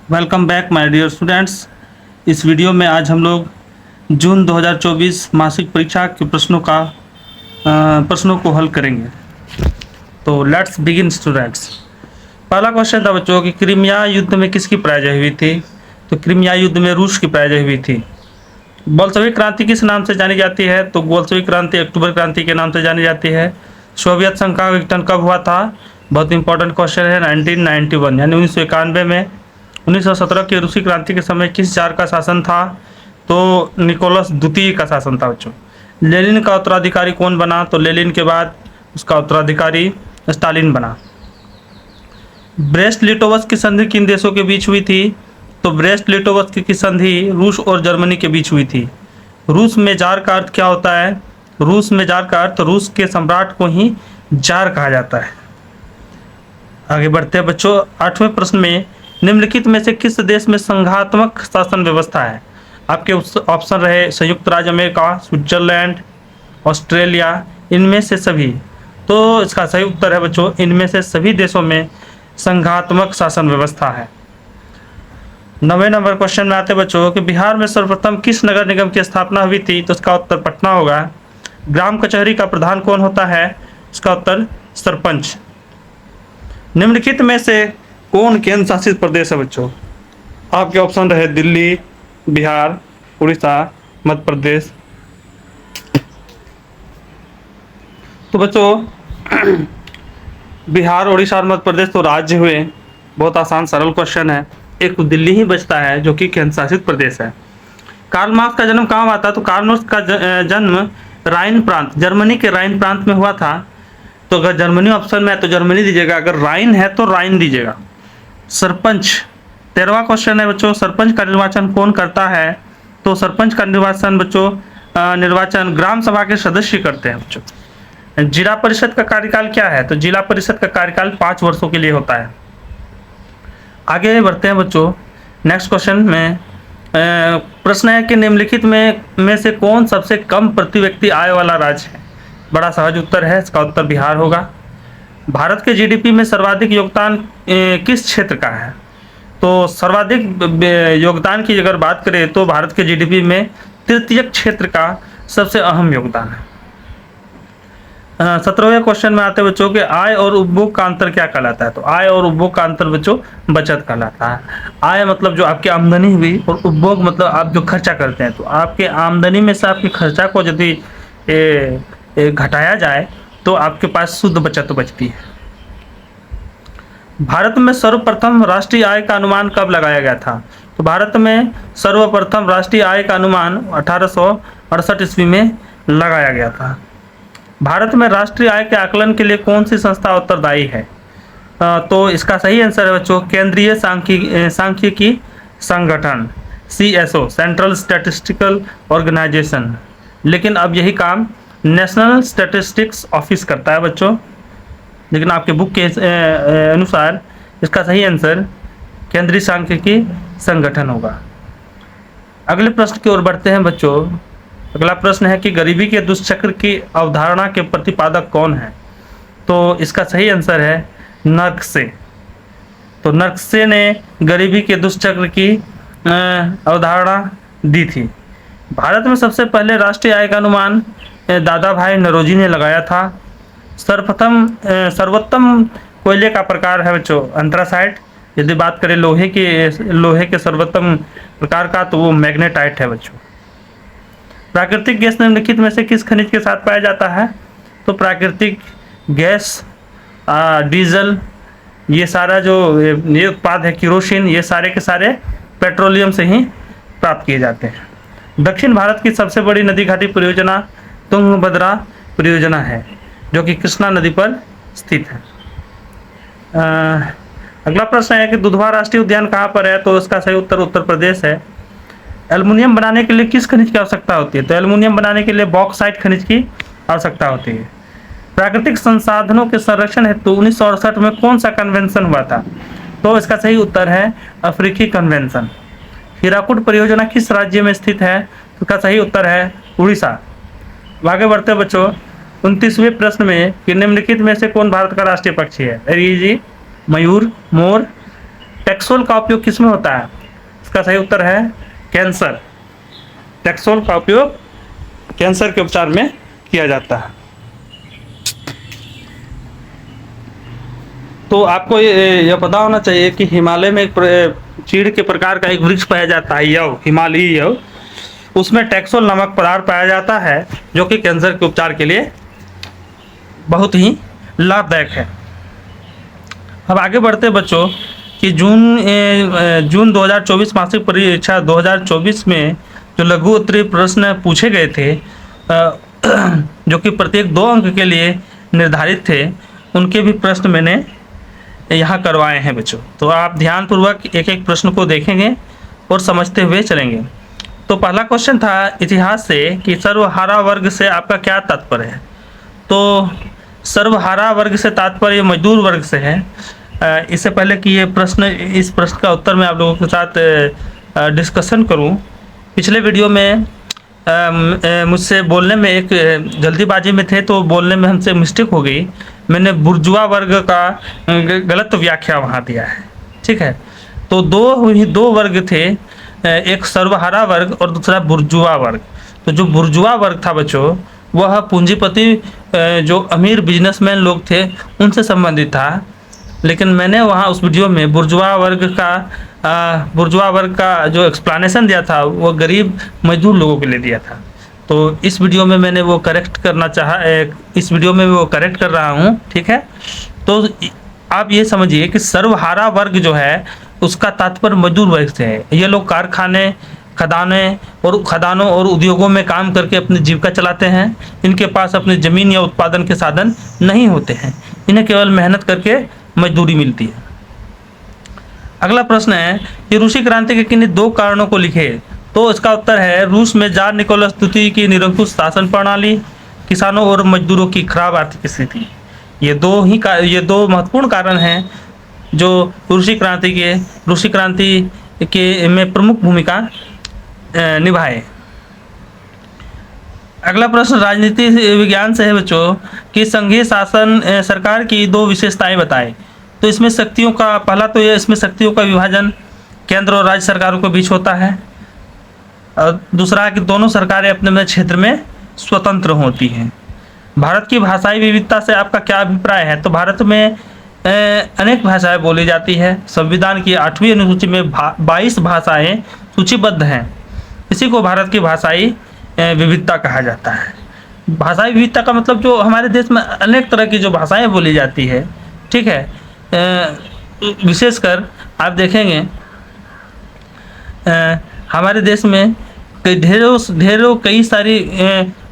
Welcome back my dear students. इस video में आज हम लोग जून 2024 मासिक परीक्षा के प्रश्नों को हल करेंगे। तो लेट्स बिगिन स्टूडेंट्स। पहला क्वेश्चन था बच्चों कि क्रीमिया युद्ध में किसकी पराजय हुई थी। तो क्रीमिया युद्ध में रूस की पराजय हुई थी। बोल्शेविक क्रांति किस नाम से जानी जाती है। तो बोल्शेविक क्रांति अक्टूबर क्रांति के नाम से जानी जाती है। सोवियत संघ का विघटन कब हुआ था। बहुत इंपॉर्टेंट क्वेश्चन है। 1991 यानी 1991 में। 1917 की रूसी क्रांति के समय किस जार का शासन था। तो निकोलस द्वितीय का शासन था बच्चों। लेनिन का उत्तराधिकारी कौन बना। तो लेनिन के बाद उसका उत्तराधिकारी स्टालिन बना। ब्रेस्ट लिटोवस्क की संधि किन देशों के बीच हुई थी। तो ब्रेस्ट लिटोवस्क की संधि रूस और जर्मनी के बीच हुई थी। रूस में जार का अर्थ क्या होता है। रूस में जार का अर्थ रूस के सम्राट को ही जार कहा जाता है। आगे बढ़ते हैं बच्चों। 8वें प्रश्न में निम्नलिखित में से किस देश में संघात्मक शासन व्यवस्था है। आपके ऑप्शन रहे संयुक्त राज्य अमेरिका, स्विट्जरलैंड, ऑस्ट्रेलिया, इनमें से सभी। तो इसका सही उत्तर है बच्चों इनमें से सभी देशों में संघात्मक शासन व्यवस्था है। 9वें नंबर क्वेश्चन में आते बच्चों कि बिहार में सर्वप्रथम किस नगर निगम की स्थापना हुई थी। तो इसका उत्तर पटना होगा। ग्राम कचहरी का प्रधान कौन होता है। इसका उत्तर सरपंच। निम्नलिखित में से कौन केंद्र शासित प्रदेश है बच्चों। आपके ऑप्शन रहे दिल्ली, बिहार, उड़ीसा, मध्य प्रदेश। तो बच्चों बिहार, उड़ीसा और मध्य प्रदेश तो राज्य हुए। बहुत आसान सरल क्वेश्चन है। एक दिल्ली ही बचता है जो कि केंद्र शासित प्रदेश है। कार्ल मार्क्स का जन्म कहाँ हुआ था। तो कार्ल मार्क्स का जन्म राइन प्रांत, जर्मनी के राइन प्रांत में हुआ था। तो अगर जर्मनी ऑप्शन में है तो जर्मनी दीजिएगा, अगर राइन है तो राइन दीजिएगा। सरपंच 13वां क्वेश्चन है बच्चों। सरपंच का निर्वाचन कौन करता है। तो सरपंच का निर्वाचन बच्चों ग्राम सभा के सदस्य करते हैं बच्चों। जिला परिषद का कार्यकाल क्या है। तो जिला परिषद का कार्यकाल 5 वर्षों के लिए होता है। आगे बढ़ते हैं बच्चों। नेक्स्ट क्वेश्चन में प्रश्न है कि निम्नलिखित में से कौन सबसे कम प्रति व्यक्ति आय वाला राज्य है। बड़ा सहज उत्तर है। इसका उत्तर बिहार होगा। भारत के जीडीपी में सर्वाधिक योगदान किस क्षेत्र का है। तो सर्वाधिक योगदान की अगर बात करें तो भारत के जीडीपी में तृतीयक क्षेत्र का सबसे अहम योगदान है। 17वें क्वेश्चन में आते बच्चों के आय और उपभोग का अंतर क्या कहलाता है। तो आय और उपभोग का अंतर बच्चों बचत कहलाता है। आय मतलब जो आपकी आमदनी हुई और उपभोग मतलब आप जो खर्चा करते हैं। तो आपके आमदनी में से आपके खर्चा को यदि घटाया जाए तो आपके पास शुद्ध बचत बचती है। भारत में सर्वप्रथम राष्ट्रीय आय का अनुमान कब लगाया गया था। तो भारत में सर्वप्रथम राष्ट्रीय आय का अनुमान 1868 ईस्वी में लगाया गया था। भारत में राष्ट्रीय आय के आकलन के लिए कौन सी संस्था उत्तरदायी है। तो इसका सही आंसर है बच्चों केंद्रीय सांख्यिकी संगठन, CSO, सेंट्रल स्टैटिस्टिकल ऑर्गेनाइजेशन। लेकिन अब यही काम नेशनल स्टैटिस्टिक्स ऑफिस करता है बच्चों। लेकिन आपके बुक के अनुसार इसका सही आंसर केंद्रीय सांख्यिकी संगठन होगा। अगले प्रश्न की ओर बढ़ते हैं बच्चों। अगला प्रश्न है कि गरीबी के दुष्चक्र की अवधारणा के प्रतिपादक कौन है। तो इसका सही आंसर है नर्कसे। तो नर्कसे ने गरीबी के दुष्चक्र की अवधारणा दी थी। भारत में सबसे पहले राष्ट्रीय आय का अनुमान दादा भाई नौरोजी ने लगाया था। सर्वोत्तम कोयले का प्रकार है बच्चों अंथ्रासाइट। यदि बात करें लोहे के सर्वोत्तम प्रकार का तो वो मैग्नेटाइट है बच्चों। प्राकृतिक गैस निम्नलिखित में से किस खनिज के साथ पाया जाता है। तो प्राकृतिक गैस, डीजल, ये सारा जो ये उत्पाद है, किरोसिन, ये सारे के सारे पेट्रोलियम से ही प्राप्त किए जाते हैं। दक्षिण भारत की सबसे बड़ी नदी घाटी परियोजना तुंगभद्रा परियोजना है जो कि कृष्णा नदी पर स्थित है। अगला प्रश्न है कि दुधवा राष्ट्रीय उद्यान कहाँ पर है। तो इसका सही उत्तर उत्तर प्रदेश है। एल्युमिनियम बनाने के लिए किस खनिज की आवश्यकता होती है। तो एल्युमिनियम बनाने के लिए बॉक्साइट खनिज की आवश्यकता होती है। प्राकृतिक संसाधनों के संरक्षण हेतु 1968 में कौन सा कन्वेंशन हुआ था। तो इसका सही उत्तर है अफ्रीकी कन्वेंशन। हीराकुड परियोजना किस राज्य में स्थित है। तो इसका सही उत्तर है उड़ीसा। आगे बढ़ते बच्चों 29वें प्रश्न में कि निम्नलिखित में से कौन भारत का राष्ट्रीय पक्षी है। वेरी इजी, मयूर, मोर, टैक्सोल का उपयोग किस में होता है? इसका सही उत्तर है कैंसर। टैक्सोल का उपयोग कैंसर के उपचार में किया जाता है। तो आपको ये पता होना चाहिए कि हिमालय में एक चीड़ के प्रकार का एक वृक्ष पाया जाता है, यव, हिमालयी यव। उसमें टैक्सोल नामक पदार्थ पाया जाता है जो कि कैंसर के उपचार के लिए बहुत ही लाभदायक है। अब आगे बढ़ते बच्चों कि जून 2024 मासिक परीक्षा 2024 में जो लघु उत्तरीय प्रश्न पूछे गए थे जो कि प्रत्येक 2 अंक के लिए निर्धारित थे, उनके भी प्रश्न मैंने यहाँ करवाए हैं बच्चों। तो आप ध्यानपूर्वक एक एक प्रश्न को देखेंगे और समझते हुए चलेंगे। तो पहला क्वेश्चन था इतिहास से कि सर्वहारा वर्ग से आपका क्या तात्पर्य है? तो सर्वहारा वर्ग से तात्पर्य मजदूर वर्ग से है। इससे पहले कि इस प्रश्न का उत्तर मैं आप लोगों के साथ डिस्कशन करूं, पिछले वीडियो में मुझसे बोलने में एक जल्दीबाजी में थे तो बोलने में हमसे मिस्टेक हो गई। मैंने बुर्जुआ वर्ग का गलत व्याख्या वहाँ दिया है, ठीक है। तो दो वर्ग थे, एक सर्वहारा वर्ग और दूसरा बुर्जुआ वर्ग। तो जो बुर्जुआ वर्ग था बच्चों, वह पूंजीपति जो अमीर बिजनेसमैन लोग थे उनसे संबंधित था, लेकिन मैंने वहाँ उस वीडियो में बुर्जुआ वर्ग का जो एक्सप्लेनेशन दिया था वो गरीब मजदूर लोगों के लिए दिया था। तो इस वीडियो में मैंने वो करेक्ट करना चाहा, इस वीडियो में वो करेक्ट कर रहा हूँ, ठीक है। तो आप ये समझिए कि सर्वहारा वर्ग जो है उसका तात्पर्य मजदूर वर्ग से है। ये लोग कारखाने, खदानों और उद्योगों में काम करके अपनी जीविका चलाते हैं। इनके पास अपनी ज़मीन या उत्पादन के साधन नहीं होते हैं, इन्हें केवल मेहनत करके मजदूरी मिलती है। अगला प्रश्न है कि रूसी क्रांति के किन्हीं 2 कारणों को लिखे। तो इसका उत्तर है रूस में जार निकोलस द्वितीय की निरंकुश शासन प्रणाली, किसानों और मजदूरों की खराब आर्थिक स्थिति। ये दो महत्वपूर्ण कारण हैं जो रूसी क्रांति के में प्रमुख भूमिका निभाए। अगला प्रश्न राजनीति विज्ञान से है बच्चों कि संघीय शासन सरकार की 2 विशेषताएं बताएं। तो इसमें शक्तियों का विभाजन केंद्र और राज्य सरकारों के बीच होता है। और दूसरा है कि दोनों सरकारें अपने क्षेत्र में स्वतंत्र होती हैं। भारत की भाषाई विविधता से आपका क्या अभिप्राय है? तो भारत में अनेक भाषाएं बोली जाती है। संविधान की 8वीं अनुसूची में 22 भाषाएं सूचीबद्ध हैं। इसी को भारत की भाषाई विविधता कहा जाता है। भाषाई विविधता का मतलब जो हमारे देश में अनेक तरह की जो भाषाएं बोली जाती है, ठीक है। विशेषकर आप देखेंगे हमारे देश में कई सारी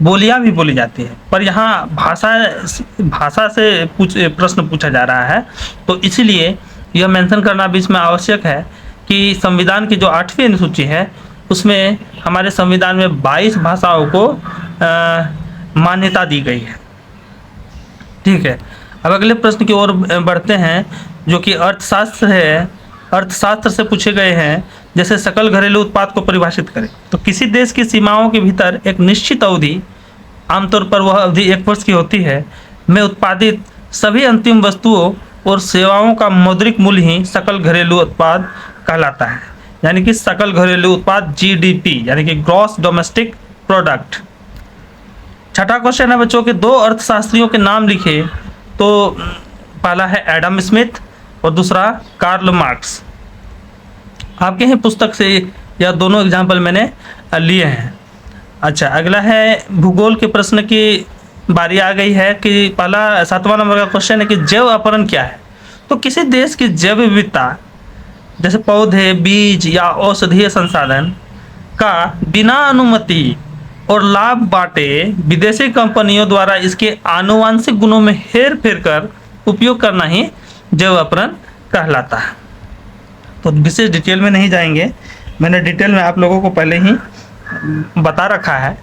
बोलियां भी बोली जाती है, पर यहाँ भाषा से प्रश्न पूछा जा रहा है। तो इसीलिए यह मेंशन करना भी इसमें आवश्यक है कि संविधान की जो 8वीं अनुसूची है उसमें हमारे संविधान में 22 भाषाओं को मान्यता दी गई है, ठीक है। अब अगले प्रश्न की ओर बढ़ते हैं जो कि अर्थशास्त्र है। अर्थशास्त्र से पूछे गए हैं, जैसे सकल घरेलू उत्पाद को परिभाषित करें। तो किसी देश की सीमाओं के भीतर एक निश्चित अवधि, आमतौर पर वह अवधि 1 वर्ष की होती है, में उत्पादित सभी अंतिम वस्तुओं और सेवाओं का मौद्रिक मूल्य ही सकल घरेलू उत्पाद कहलाता है। यानी कि सकल घरेलू उत्पाद GDP यानी कि ग्रॉस डोमेस्टिक प्रोडक्ट। छठा क्वेश्चन है बच्चों के 2 अर्थशास्त्रियों के नाम लिखे। तो पहला है एडम स्मिथ और दूसरा कार्ल मार्क्स। आपके ही पुस्तक से यह दोनों एग्जाम्पल मैंने लिए हैं। अच्छा, अगला है भूगोल के प्रश्न की बारी आ गई है कि पहला 7वां नंबर का क्वेश्चन है कि जैव अपहरण क्या है? तो किसी देश की जैव विविधता जैसे पौधे, बीज या औषधीय संसाधन का बिना अनुमति और लाभ बांटे विदेशी कंपनियों द्वारा इसके आनुवांशिक गुणों में हेर फेर कर उपयोग करना ही जैव अपहरण कहलाता है। तो विशेष डिटेल में नहीं जाएंगे, मैंने डिटेल में आप लोगों को पहले ही बता रखा है।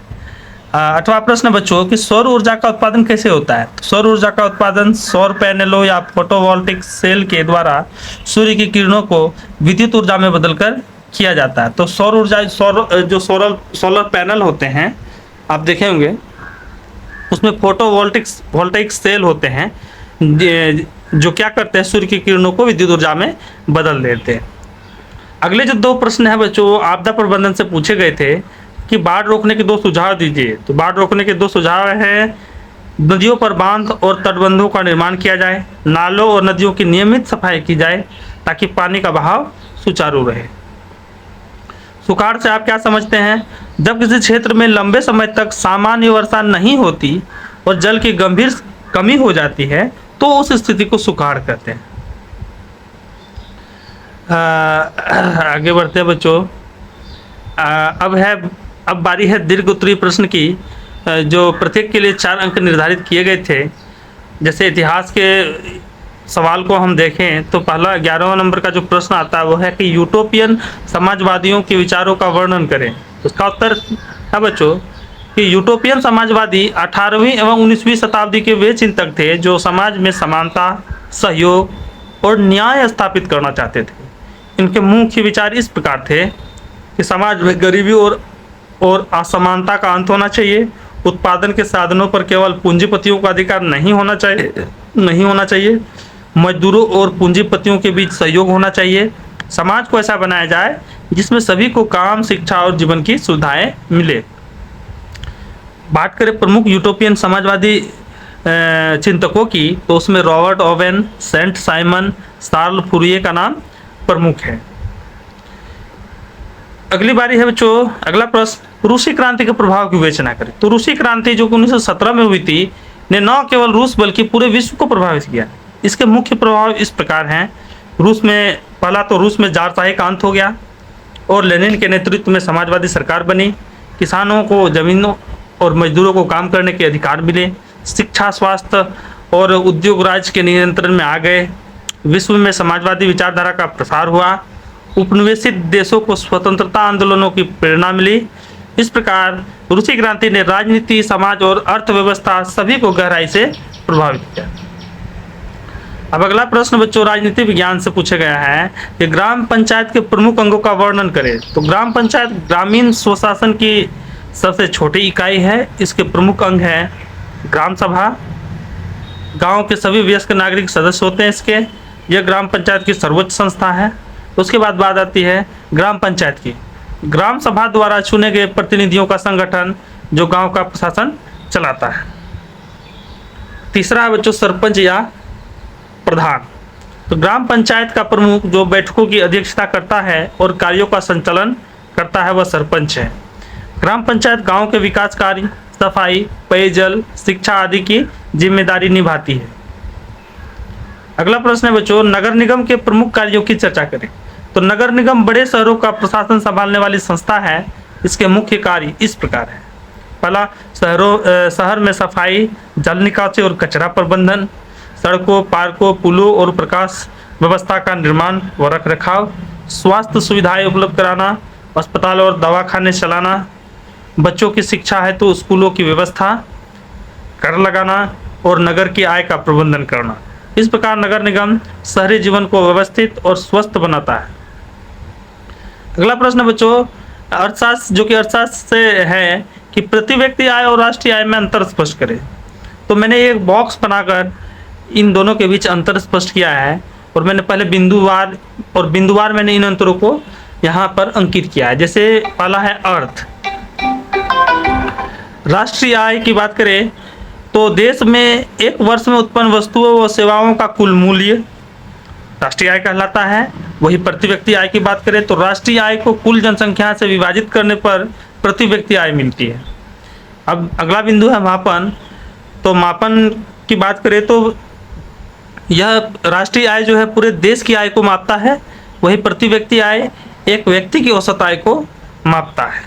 8वां प्रश्न बच्चों कि सौर ऊर्जा का उत्पादन कैसे होता है? तो सौर ऊर्जा का उत्पादन सौर पैनलों या फोटोवोल्टिक सेल के द्वारा सूर्य की किरणों को विद्युत ऊर्जा में बदलकर किया जाता है। तो सौर ऊर्जा सोलर पैनल होते हैं, आप देखे होंगे, उसमें फोटोवोल्टिक सेल होते हैं जो क्या करते हैं, सूर्य की किरणों को विद्युत ऊर्जा में बदल देते हैं। अगले जो 2 प्रश्न है बच्चों, वो आपदा प्रबंधन से पूछे गए थे कि बाढ़ रोकने के 2 सुझाव दीजिए। तो बाढ़ रोकने के 2 सुझाव हैं, नदियों पर बांध और तटबंधों का निर्माण किया जाए, नालों और नदियों की नियमित सफाई की जाए ताकि पानी का बहाव सुचारू रहे। सुखाड़ से आप क्या समझते हैं? जब किसी क्षेत्र में लंबे समय तक सामान्य वर्षा नहीं होती और जल की गंभीर कमी हो जाती है तो उस स्थिति को सुखाड़ कहते हैं। आगे बढ़ते हैं बच्चों। अब बारी है दीर्घ उत्तरीय प्रश्न की, जो प्रत्येक के लिए 4 अंक निर्धारित किए गए थे। जैसे इतिहास के सवाल को हम देखें तो पहला 11वां नंबर का जो प्रश्न आता है वो है कि यूटोपियन समाजवादियों के विचारों का वर्णन करें। तो इसका उत्तर है बच्चों कि यूटोपियन समाजवादी 18वीं एवं 19वीं शताब्दी के वे चिंतक थे जो समाज में समानता, सहयोग और न्याय स्थापित करना चाहते थे। इनके मुख्य विचार इस प्रकार थे कि समाज में गरीबी और असमानता का अंत होना चाहिए, उत्पादन के साधनों पर केवल पूंजीपतियों का अधिकार नहीं होना चाहिए, मजदूरों और पूंजीपतियों के बीच सहयोग होना चाहिए, समाज को ऐसा बनाया जाए जिसमें सभी को काम, शिक्षा और जीवन की सुविधाएं मिले। बात करें प्रमुख यूटोपियन समाजवादी चिंतकों की, तो उसमें Robert Owen, Saint Simon, Charles Fourier का नाम प्रमुख है। अगली बारी है बच्चों, अगला प्रश्न, रूसी क्रांति के प्रभाव की विवेचना करें। तो रूसी क्रांति जो 1917 में हुई थी ने न केवल रूस बल्कि पूरे विश्व को प्रभावित किया। इसके मुख्य प्रभाव इस प्रकार हैं। रूस में जारशाही का अंत हो गया और लेनिन के नेतृत्व में समाजवादी सरकार बनी। किसानों को जमीनों और मजदूरों को काम करने के अधिकार मिले। शिक्षा, स्वास्थ्य और उद्योग राज्य के नियंत्रण में आ गए। विश्व में समाजवादी विचारधारा का प्रसार हुआ। उपनिवेशित देशों को स्वतंत्रता आंदोलनों की प्रेरणा मिली। इस प्रकार रूसी क्रांति ने राजनीति, समाज और अर्थव्यवस्था सभी को गहराई से प्रभावित किया। अब अगला प्रश्न बच्चों राजनीति विज्ञान से पूछा गया है कि ग्राम पंचायत के प्रमुख अंगों का वर्णन करें। तो ग्राम पंचायत ग्रामीण स्वशासन की सबसे छोटी इकाई है। इसके प्रमुख अंग हैं ग्राम सभा, गांव के सभी वयस्क नागरिक सदस्य होते हैं इसके। यह ग्राम पंचायत की सर्वोच्च संस्था है। उसके बाद बात आती है ग्राम पंचायत की। ग्राम सभा द्वारा चुने गए प्रतिनिधियों का संगठन जो गांव का प्रशासन चलाता है। तीसरा है बच्चों सरपंच या प्रधान। तो ग्राम पंचायत का प्रमुख जो बैठकों की अध्यक्षता करता है और कार्यों का संचालन करता है वह सरपंच है। ग्राम पंचायत गांव के विकास कार्य, सफाई, पेयजल, शिक्षा आदि की जिम्मेदारी निभाती है। अगला प्रश्न है बच्चों नगर निगम के प्रमुख कार्यों की चर्चा करें। तो नगर निगम बड़े शहरों का प्रशासन संभालने वाली संस्था है। इसके मुख्य कार्य इस प्रकार है। पहला, शहर में सफाई, जल निकासी और कचरा प्रबंधन, सड़कों, पार्कों, पुलों और प्रकाश व्यवस्था का निर्माण व रख रखाव, स्वास्थ्य सुविधाएं उपलब्ध कराना, अस्पताल और दवाखाने चलाना, बच्चों की शिक्षा है तो स्कूलों की व्यवस्था, कर लगाना और नगर की आय का प्रबंधन करना। इस प्रकार नगर निगम शहरी जीवन को व्यवस्थित और स्वस्थ बनाता है। अगला प्रश्न बच्चों अर्थशास्त्र जो कि अर्थशास्त्र से है कि प्रति व्यक्ति आय और राष्ट्रीय आय में अंतर स्पष्ट करें। तो मैंने एक बॉक्स बनाकर इन दोनों के बीच अंतर स्पष्ट किया है और मैंने पहले बिंदुवार मैंने इन अंतरों को यहाँ पर अंकित किया है। जैसे पहला है अर्थ। राष्ट्रीय आय की बात करें तो देश में एक वर्ष में उत्पन्न वस्तुओं व सेवाओं का कुल मूल्य राष्ट्रीय आय कहलाता है। वही प्रति व्यक्ति आय की बात करें तो राष्ट्रीय आय को कुल जनसंख्या से विभाजित करने पर प्रति व्यक्ति आय मिलती है। अब अगला बिंदु है मापन। तो मापन की बात करें तो यह राष्ट्रीय आय जो है पूरे देश की आय को मापता है। वही प्रति व्यक्ति आय एक व्यक्ति की औसत आय को मापता है।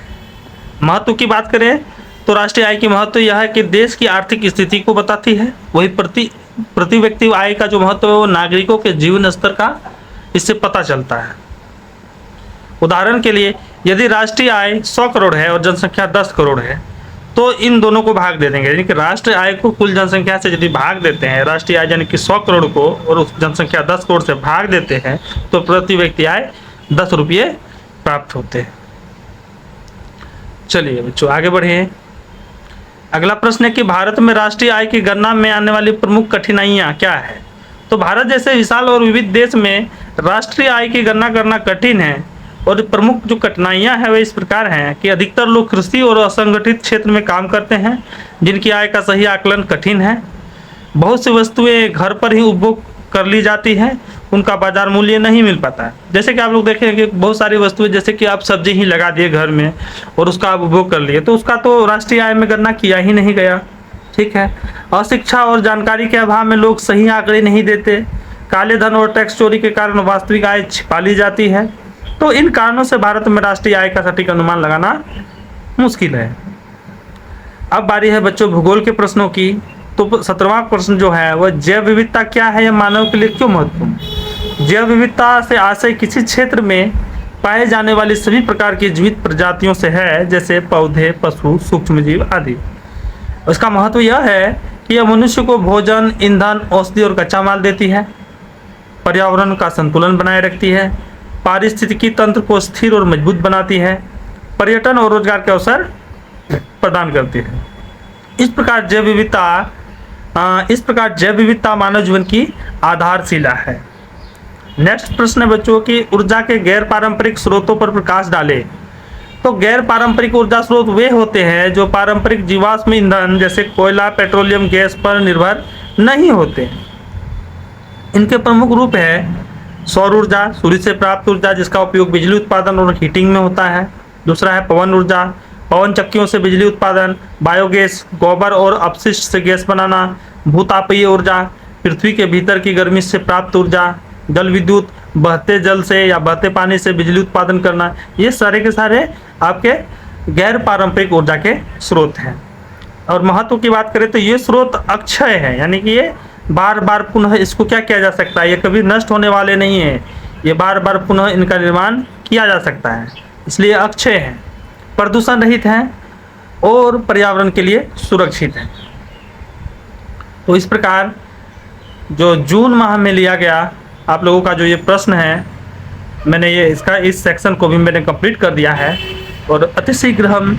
महत्व की बात करें तो राष्ट्रीय आय की महत्व यह है कि देश की आर्थिक स्थिति को बताती है। वही प्रति व्यक्ति आय का जो महत्व है वो नागरिकों के जीवन स्तर का इससे पता चलता है। उदाहरण के लिए यदि राष्ट्रीय आय 100 करोड़ है और जनसंख्या 10 करोड़ है तो इन दोनों को भाग दे देंगे। यानी कि राष्ट्रीय आय को कुल जनसंख्या से यदि भाग देते हैं, राष्ट्रीय आय यानी कि 100 करोड़ को और उस जनसंख्या 10 करोड़ से भाग देते हैं तो प्रति व्यक्ति आय 10 रुपये प्राप्त होते हैं। चलिए बच्चों आगे बढ़े। अगला प्रश्न है कि भारत में राष्ट्रीय आय की गणना में आने वाली प्रमुख कठिनाइयाँ क्या है। तो भारत जैसे विशाल और विविध देश में राष्ट्रीय आय की गणना करना कठिन है और प्रमुख जो कठिनाइयां हैं वे इस प्रकार हैं कि अधिकतर लोग कृषि और असंगठित क्षेत्र में काम करते हैं जिनकी आय का सही आकलन कठिन है। बहुत सी वस्तुएं घर पर ही उपभोग कर ली जाती हैं, उनका बाजार मूल्य नहीं मिल पाता है। जैसे कि आप लोग देखें कि बहुत सारी वस्तुएं, जैसे कि आप सब्जी ही लगा दिए घर में और उसका आप उपभोग कर लिए, तो उसका तो राष्ट्रीय आय में गणना किया ही नहीं गया। ठीक है। अशिक्षा और जानकारी के अभाव में लोग सही आंकड़े नहीं देते। काले धन और टैक्स चोरी के कारण वास्तविक आय छिपा ली जाती है। तो इन कारणों से भारत में राष्ट्रीय आय का सटीक अनुमान लगाना मुश्किल है। अब बारी है बच्चों भूगोल के प्रश्नों की। तो 17वां प्रश्न जो है वह जैव विविधता क्या है, यह मानव के लिए क्यों महत्वपूर्ण। जैव विविधता से आशय किसी क्षेत्र में पाए जाने वाली सभी प्रकार की जीवित प्रजातियों से है, जैसे पौधे, पशु, सूक्ष्म जीव आदि। इसका महत्व यह है कि यह मनुष्य को भोजन, ईंधन, औषधि और कच्चा माल देती है, पर्यावरण का संतुलन बनाए रखती है, पारिस्थितिकी तंत्र को स्थिर और मजबूत बनाती है, पर्यटन और रोजगार के अवसर प्रदान करती है। इस प्रकार जैव विविधता मानव जीवन की आधारशिला है। नेक्स्ट प्रश्न है बच्चों की ऊर्जा के गैर पारंपरिक स्रोतों पर प्रकाश डाले। तो गैर पारंपरिक ऊर्जा स्रोत वे होते हैं जो पारंपरिक जीवाश्म ईंधन जैसे कोयला, पेट्रोलियम, गैस पर निर्भर नहीं होते। इनके प्रमुख रूप है सौर ऊर्जा, सूर्य से प्राप्त ऊर्जा जिसका उपयोग बिजली उत्पादन और हीटिंग में होता है। दूसरा है पवन ऊर्जा, पवन चक्कियों से बिजली उत्पादन, बायोगैस, गोबर और अपशिष्ट से गैस बनाना। भूतापीय ऊर्जा, पृथ्वी के भीतर की गर्मी से प्राप्त ऊर्जा। जल विद्युत, बहते जल से या बहते पानी से बिजली उत्पादन करना। ये सारे के सारे आपके गैर पारंपरिक ऊर्जा के स्रोत हैं। और महत्व की बात करें तो ये स्रोत अक्षय है, यानी कि ये बार बार पुनः इसको क्या किया जा सकता है, ये कभी नष्ट होने वाले नहीं है, ये बार बार पुनः इनका निर्माण किया जा सकता है, इसलिए अक्षय है, प्रदूषण रहित हैं और पर्यावरण के लिए सुरक्षित हैं। तो इस प्रकार जो जून माह में लिया गया आप लोगों का जो ये प्रश्न है, मैंने ये इसका इस सेक्शन को भी मैंने कंप्लीट कर दिया है और अतिशीघ्र हम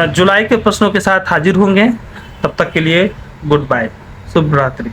जुलाई के प्रश्नों के साथ हाजिर होंगे। तब तक के लिए गुड बाय, शुभ रात्रि।